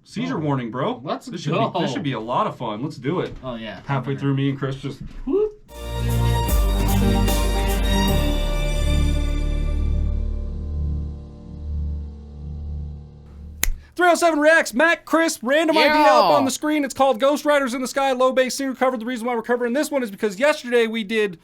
Seizure warning, bro. Let's this go. This should be a lot of fun. Let's do it. Oh, yeah. Halfway through, me and Chris just... Whoop. 307 Reacts, Mac, Chris, random idea up on the screen. It's called Ghost Riders in the Sky, low bass singer cover. The reason why we're covering this one is because yesterday we did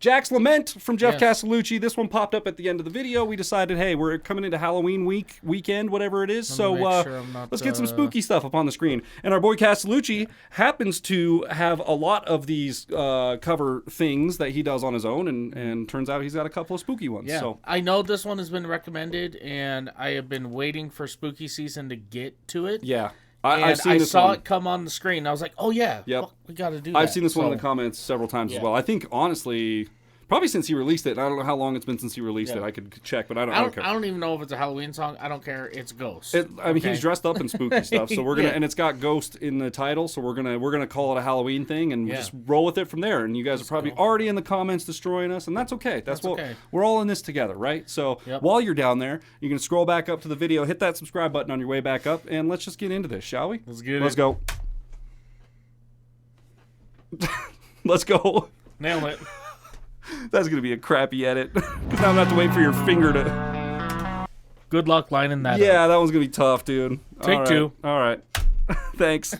Jack's Lament from Geoff Castellucci. This one popped up at the end of the video. We decided, hey, we're coming into Halloween weekend, whatever it is. So let's get some spooky stuff up on the screen. And our boy Castellucci happens to have a lot of these cover things that he does on his own, and turns out he's got a couple of spooky ones. Yeah, so I know this one has been recommended, and I have been waiting for spooky season to get to it. Yeah. I saw it come on the screen. I was like, oh, yeah, we got to do that. I've seen this one in the comments several times as well. I think, honestly, probably since he released it. I don't know how long it's been since he released it. I could check, but I don't care. I don't even know if it's a Halloween song. I don't care. It's Ghost. I mean, he's dressed up in spooky stuff, so we're gonna, and it's got Ghost in the title, so we're gonna call it a Halloween thing and just roll with it from there. And you guys are probably already in the comments destroying us, and that's okay. That's what we're all in this together, right? So while you're down there, you can scroll back up to the video, hit that subscribe button on your way back up, and let's just get into this, shall we? Let's go. Let's go. Nail it. That's going to be a crappy edit. Because now I'm going to have to wait for your finger to... Good luck lining that up. Yeah, that one's going to be tough, dude. Take two. All right. Thanks.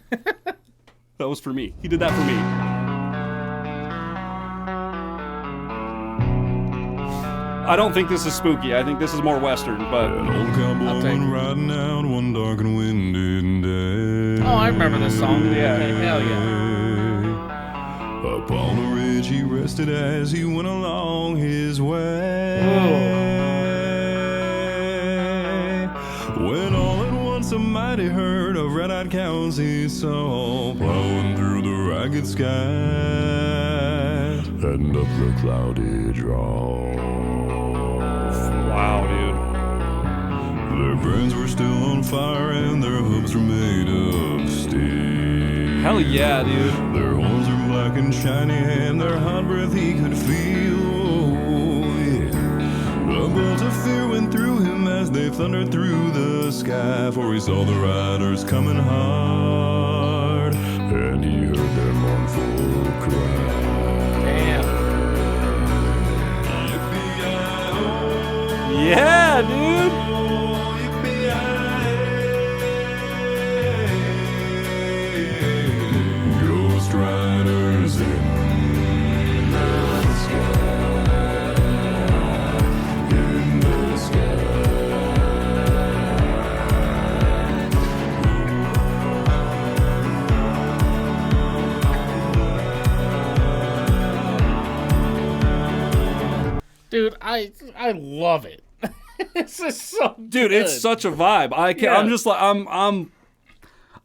That was for me. He did that for me. I don't think this is spooky. I think this is more Western, but... An old cowboy went riding out one dark and windy day. Oh, I remember this song. Yeah. Hell yeah. Upon a ridge he rested as he went along his way. When all at once a mighty herd of red-eyed cows he saw plowing through the ragged skies and up the cloudy draw. Wow, dude. Their brains were still on fire and their hooves were made of steel. Hell yeah, dude. Their horns were black and shiny and their hot breath he could feel. Oh, yeah. A bolt of fear went through him as they thundered through the sky, for he saw the riders coming hard and he heard their mournful cry. Damn. Yeah, dude. Ghost Riders in the sky, in the sky. Dude, I love it. This is so Dude, good. it's such a vibe. I'm just like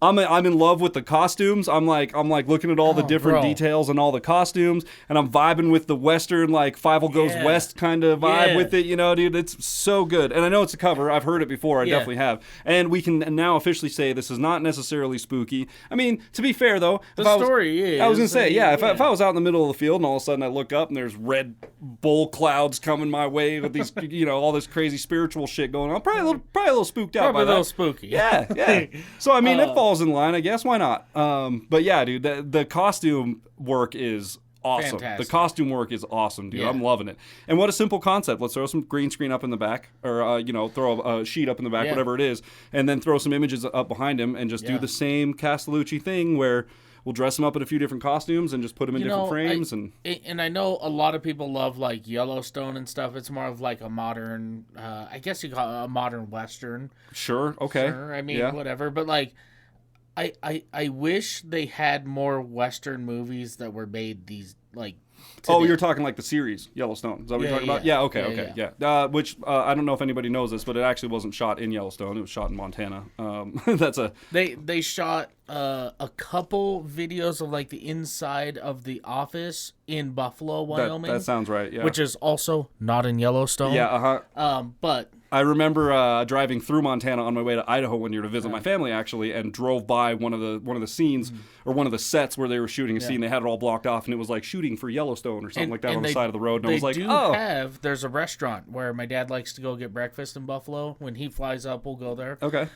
I'm in love with the costumes. I'm like looking at all the different details and all the costumes, and I'm vibing with the Western, like Five Goes West kind of vibe with it, you know, dude. It's so good. And I know it's a cover. I've heard it before. I definitely have. And we can now officially say this is not necessarily spooky. I mean, to be fair though, the story is. I was gonna say, if I was out in the middle of the field and all of a sudden I look up and there's red bull clouds coming my way with these, you know, all this crazy spiritual shit going on, probably a little spooked out by that. Probably a little spooky. Yeah. So I mean, it falls in line, I guess. Why not? But yeah, dude, the costume work is awesome. Fantastic. The costume work is awesome, dude. Yeah. I'm loving it. And what a simple concept. Let's throw some green screen up in the back, or throw a sheet up in the back, whatever it is, and then throw some images up behind him, and just do the same Castellucci thing where we'll dress him up in a few different costumes and just put him in different frames. And I know a lot of people love like Yellowstone and stuff. It's more of like a modern, I guess you call it a modern Western. Sure. Okay. Sure. I mean, whatever. But like, I wish they had more Western movies that were made these like. Today. Oh, you're talking like the series Yellowstone. Is that what you're talking about? Yeah. Okay. Which I don't know if anybody knows this, but it actually wasn't shot in Yellowstone. It was shot in Montana. They shot a couple videos of like the inside of the office in Buffalo, Wyoming. That sounds right. Yeah. Which is also not in Yellowstone. Yeah. But I remember driving through Montana on my way to Idaho one year to visit my family, actually, and drove by one of the scenes or one of the sets where they were shooting a scene. They had it all blocked off, and it was like shooting for Yellowstone or something like that on the side of the road. And I was like, there's a restaurant where my dad likes to go get breakfast in Buffalo. When he flies up, we'll go there. Okay.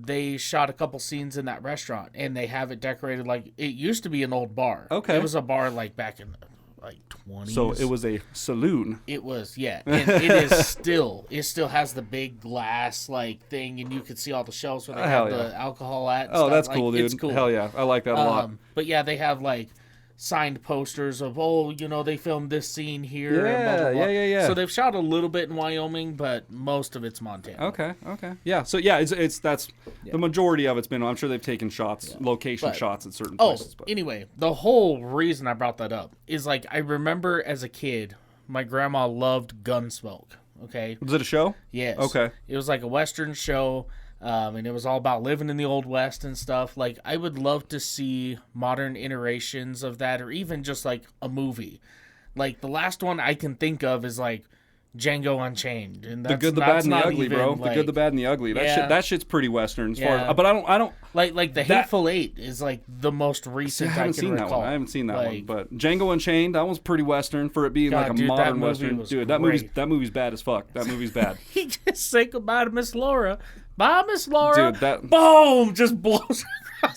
they shot a couple scenes in that restaurant, and they have it decorated like it used to be an old bar. Okay. It was a bar like back in like 20s. So it was a saloon. It was, yeah. And it still has the big glass like thing, and you can see all the shelves where they have the alcohol at. And stuff. That's like, cool, dude. It's cool. Hell yeah, I like that a lot. But yeah, they have like signed posters of they filmed this scene here. Yeah, blah, blah, blah. yeah. So they've shot a little bit in Wyoming, but most of it's Montana. Okay. Yeah. So yeah, it's the majority of it's been. I'm sure they've taken shots, location shots at certain places. But Anyway, the whole reason I brought that up is like I remember as a kid, my grandma loved Gunsmoke. Okay. Was it a show? Yes. Okay. It was like a Western show. And it was all about living in the Old West and stuff. Like, I would love to see modern iterations of that, or even just, like, a movie. Like, the last one I can think of is, like, Django Unchained. And The Good, the Bad, and the Ugly, bro. Like, the Good, the Bad, and the Ugly. That shit's pretty Western as far as... But I don't... Like the Hateful Eight is, like, the most recent I can recall. That one. I haven't seen that one. But Django Unchained, that one's pretty Western for it being like a modern Western. Dude, that movie's bad as fuck. That movie's bad. He just say goodbye to Miss Laura. Bye, Miss Laura. Dude, that... Boom! Just blows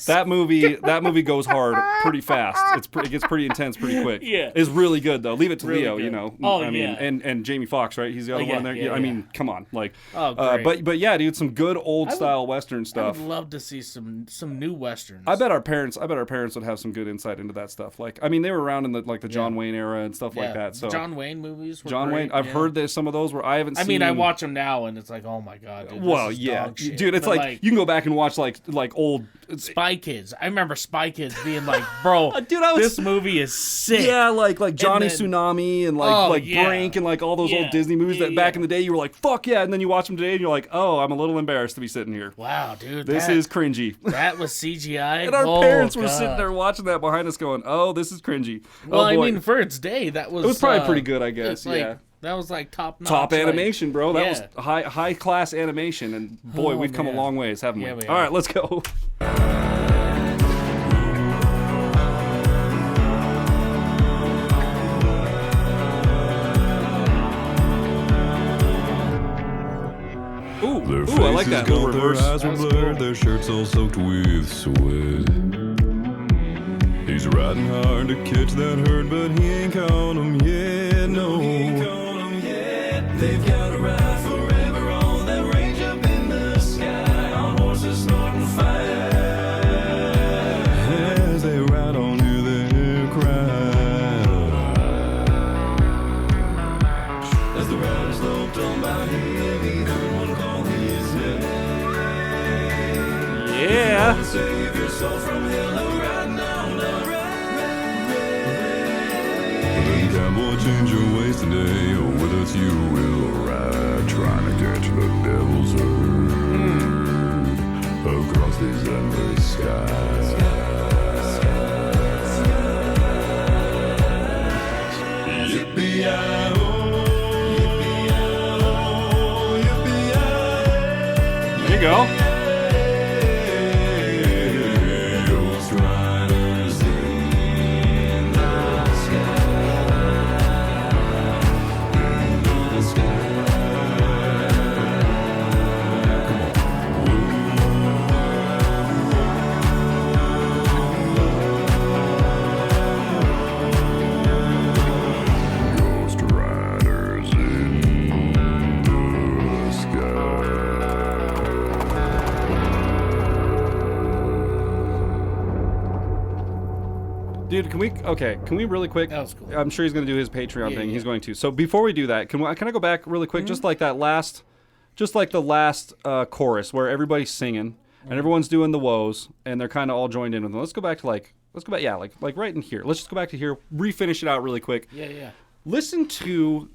That movie goes hard pretty fast. It gets pretty intense pretty quick. Yeah. It's really good though. Leave it to really Leo, good. you know. Oh, I mean, and Jamie Foxx, right? He's the other one there. Yeah, I mean, come on, like. Oh, great. But yeah, dude, some good old style Western I stuff. would love to see some new Westerns. I bet our parents would have some good insight into that stuff. Like, I mean, they were around in the John Wayne era and stuff like that. So John Wayne movies were John great, Wayne, I've heard that some of those were I haven't seen. I mean, I watch them now and it's like, oh my god. Dude, well, this is yeah, dog shit. dude, it's But like you can go back and watch like old Spy Kids. I remember Spy Kids being like, bro, dude, this movie is sick. Yeah, like Johnny Tsunami and Brink and like all those old Disney movies that back in the day you were like, fuck yeah, and then you watch them today and you're like, oh, I'm a little embarrassed to be sitting here. Wow, dude, this is cringy. That was CGI. And our parents were sitting there watching that behind us, going, oh, this is cringy. Well, I mean, for its day, that was it was probably pretty good, I guess. Yeah. That was like top notch. Top animation, bro. That was high class animation, and boy, we've come a long ways, haven't we? Yeah, we All right, let's go. Their Ooh, I like faces that little gaunt, their reverse. eyes were blurred, their shirts all soaked with sweat. He's riding hard to catch that herd, but he ain't caught 'em yet, no. They've got to ride forever on that range up in the sky, on horses snorting fire. As they ride on, hear their cry. As the riders loped on by him, he heard one call his name. Yeah. Save your soul from hell, riding on the rain. Cowboy, change your ways today, or with us you will ride, trying to catch the devil's herd across these endless skies. Yippee-yi-oh, yippee-yi-oh, yippee-yi-oh. There you go. Ghost riders in the sky. Ghost riders in the sky. Dude, can we really quick? That was cool. I'm sure he's going to do his Patreon thing. yeah. He's going to. So before we do that, can I go back really quick? Just like the last chorus where everybody's singing and everyone's doing the woes and they're kind of all joined in with them. Let's go back, like right in here. Let's just go back to here, refinish it out really quick. Yeah. Listen to,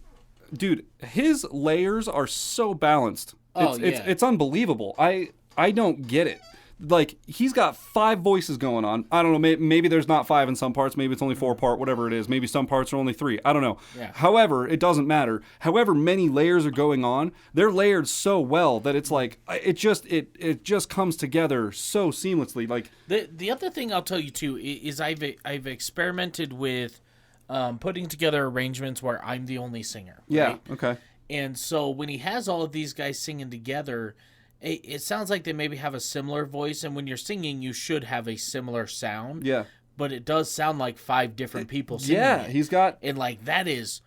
dude, his layers are so balanced. It's unbelievable. I don't get it. Like, he's got 5 voices going on. I don't know, maybe there's not 5 in some parts. Maybe it's only 4 part, whatever it is. Maybe some parts are only 3. I don't know. Yeah. However, it doesn't matter. However many layers are going on, they're layered so well that it's like, it just comes together so seamlessly. Like, The other thing I'll tell you, too, is I've experimented with putting together arrangements where I'm the only singer. Right? yeah, okay. And so when he has all of these guys singing together, it sounds like they maybe have a similar voice, and when you're singing, you should have a similar sound. Yeah. But it does sound like 5 different people singing it. He's got... And, like, that's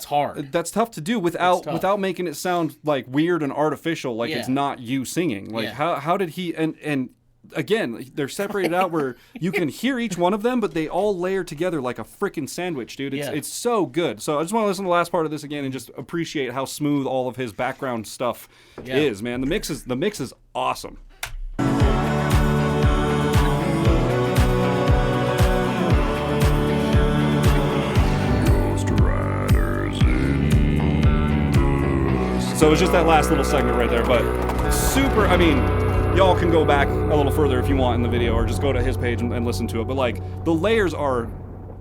hard. That's tough to do without making it sound, like, weird and artificial, like it's not you singing. Like, how did he... And again, they're separated out where you can hear each one of them, but they all layer together like a freaking sandwich, dude. It's so good. So I just want to listen to the last part of this again and just appreciate how smooth all of his background stuff is, man. The mix is awesome. So it's just that last little segment right there, but super, I mean, y'all can go back a little further if you want in the video, or just go to his page and listen to it. But like, the layers are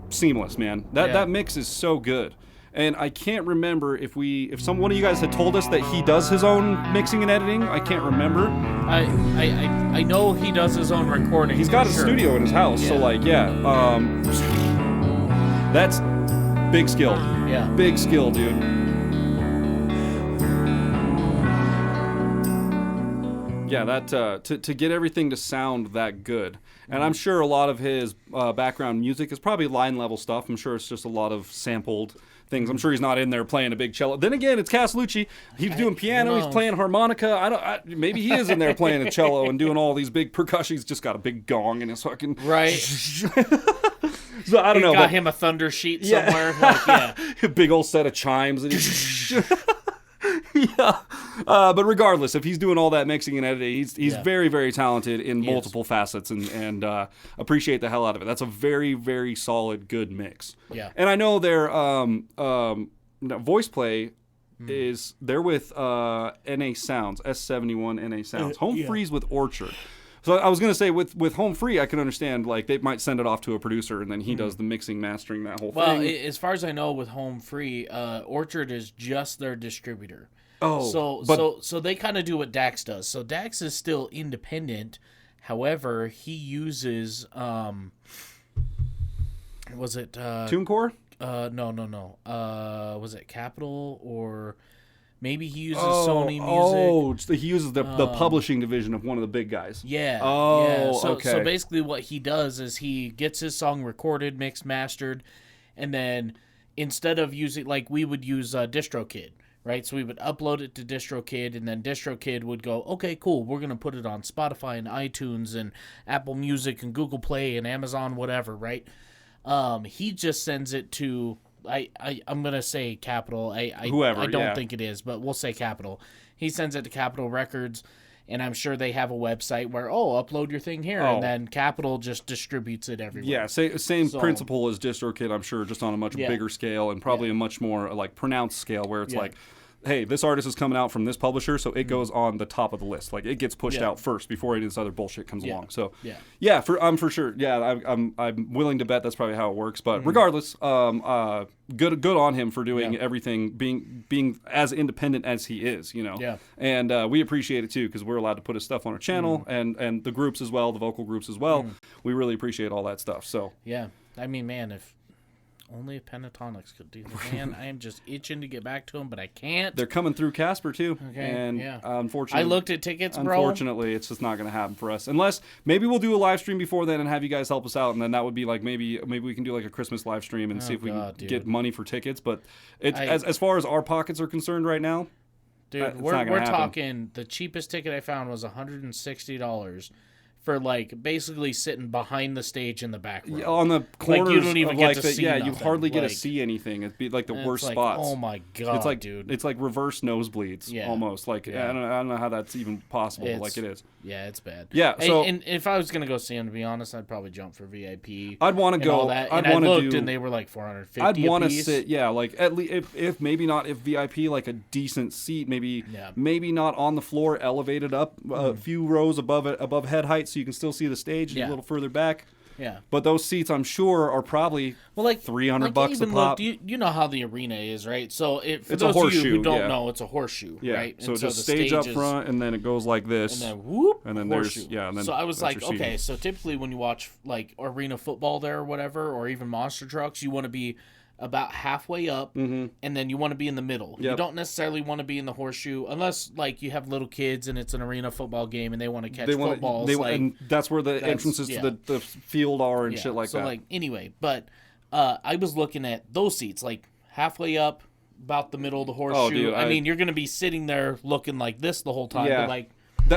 seamless, man. That mix is so good. And I can't remember if one of you guys had told us that he does his own mixing and editing. I can't remember. I know he does his own recording. He's got a studio in his house, so like, that's big skill. Yeah. Big skill, dude. Yeah, that to get everything to sound that good. And I'm sure a lot of his background music is probably line level stuff. I'm sure it's just a lot of sampled things. I'm sure he's not in there playing a big cello. Then again, it's Castellucci. He's doing piano. He's playing harmonica. Maybe he is in there playing a cello and doing all these big percussion. He's just got a big gong in his fucking... Right. So I don't know. Got him a thunder sheet somewhere. Like, a big old set of chimes. And but regardless, if he's doing all that mixing and editing, he's very, very talented in multiple facets, and appreciate the hell out of it. That's a very, very solid, good mix. Yeah. And I know their voice play is they're with NA Sounds, S71 NA Sounds. Home Free's with Orchard. So I was going to say, with Home Free, I can understand, like, they might send it off to a producer, and then he does the mixing, mastering, that whole thing. Well, as far as I know, with Home Free, Orchard is just their distributor. Oh. So they kind of do what Dax does. So Dax is still independent. However, he uses, was it... TuneCore? No. Was it Capitol, or... Maybe he uses Sony Music. Oh, he uses the publishing division of one of the big guys. Yeah. Oh, yeah. okay. So basically what he does is he gets his song recorded, mixed, mastered, and then instead of using, like, we would use DistroKid, right? So we would upload it to DistroKid, and then DistroKid would go, okay, cool, we're going to put it on Spotify and iTunes and Apple Music and Google Play and Amazon, whatever, right? He just sends it to... I'm gonna say Capitol. Whoever. I don't think it is, but we'll say Capitol. He sends it to Capitol Records, and I'm sure they have a website where upload your thing here, and then Capitol just distributes it everywhere. Yeah, same principle as DistroKid, I'm sure, just on a much bigger scale and probably a much more like pronounced scale, where it's like, hey, this artist is coming out from this publisher, so it goes on the top of the list. Like, it gets pushed out first before any of this other bullshit comes along. So I'm for sure. Yeah, I'm willing to bet that's probably how it works. But regardless, good on him for doing everything, being as independent as he is, you know. Yeah. And we appreciate it too, because we're allowed to put his stuff on our channel and the groups as well, the vocal groups as well. We really appreciate all that stuff. So yeah, I mean, man, if only Pentatonics could do that. Man, I am just itching to get back to them, but I can't. They're coming through Casper too. Okay, and unfortunately, I looked at tickets, bro. Unfortunately, it's just not going to happen for us. Unless maybe we'll do a live stream before then and have you guys help us out, and then that would be like maybe we can do like a Christmas live stream and see if we can get money for tickets. But as far as our pockets are concerned right now, dude, we're talking. The cheapest ticket I found was $160. For, like, basically sitting behind the stage in the back row. Yeah, on the corners, like, you don't even get to see nothing. you hardly get to see anything. It'd be like the worst spots. Oh my god, it's like, dude! It's like reverse nosebleeds, almost. Like I don't know how that's even possible, but like it is. Yeah, it's bad. Yeah. So, and if I was gonna go see him, to be honest, I'd probably jump for VIP. I'd want to go. And I looked, and they were like $450. I'd want to sit. Yeah, like at least if maybe not if VIP, like a decent seat, maybe not on the floor, elevated up a few rows above head height, so you can still see the stage. A little further back. Yeah. But those seats, I'm sure, are probably like $300 a pop. You know how the arena is, right? So for it's those a horseshoe, of you who don't know, it's a horseshoe, right? So just the stage up front, and then it goes like this. And then whoop, and then horseshoe. And then so I was like, okay, so typically when you watch like arena football there or whatever, or even monster trucks, you want to be about halfway up, and then you want to be in the middle. Yep. You don't necessarily want to be in the horseshoe unless, like, you have little kids and it's an arena football game and they want to catch footballs. And that's where the entrances to the field are and shit like that. So, like, anyway, but I was looking at those seats, like, halfway up, about the middle of the horseshoe. Oh, dude, I mean, you're going to be sitting there looking like this the whole time. Yeah. But, like,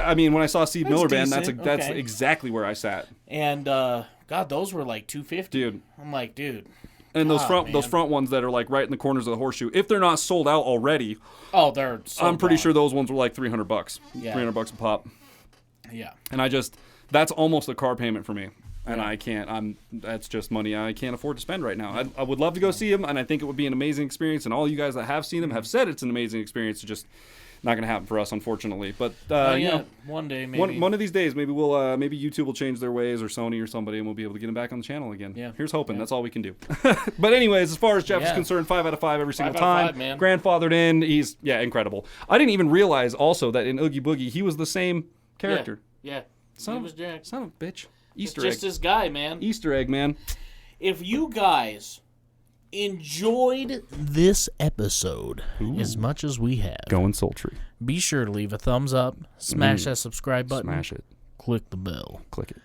I mean, when I saw Steve Miller Band, that's okay. exactly where I sat. And, God, those were like $250. Dude. I'm like, dude. And those front ones that are like right in the corners of the horseshoe, if they're not sold out already, they're sold I'm pretty out. sure those ones were like $300. Yeah. $300 a pop. Yeah. And that's almost a car payment for me. And I can't, that's just money I can't afford to spend right now. I would love to go see him, and I think it would be an amazing experience. And all you guys that have seen him have said it's an amazing experience. It's just not going to happen for us, unfortunately. But, you know, one day maybe. One of these days, maybe we'll, maybe YouTube will change their ways, or Sony or somebody, and we'll be able to get him back on the channel again. Yeah. Here's hoping. That's all we can do. But anyways, as far as Geoff is concerned, 5 out of 5 every single 5 out of time. 5, man. Grandfathered in. He's, incredible. I didn't even realize also that in Oogie Boogie, he was the same character. Yeah. Son was Jack. Son of a bitch. Easter Just egg. this guy, man. Easter egg, man. If you guys enjoyed this episode as much as we have, Going sultry. be sure to leave a thumbs up, smash that subscribe button, Smash it. click the bell, Click it.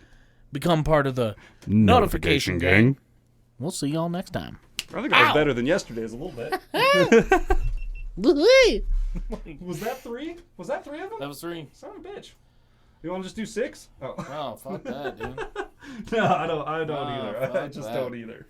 become part of the notification gang. We'll see y'all next time. I think that was better than yesterday's a little bit. Was that 3? Was that 3 of them? That was 3. Son of a bitch. You want to just do 6? Oh. Oh, fuck that, dude. No, I don't either. I fuck just that. don't either.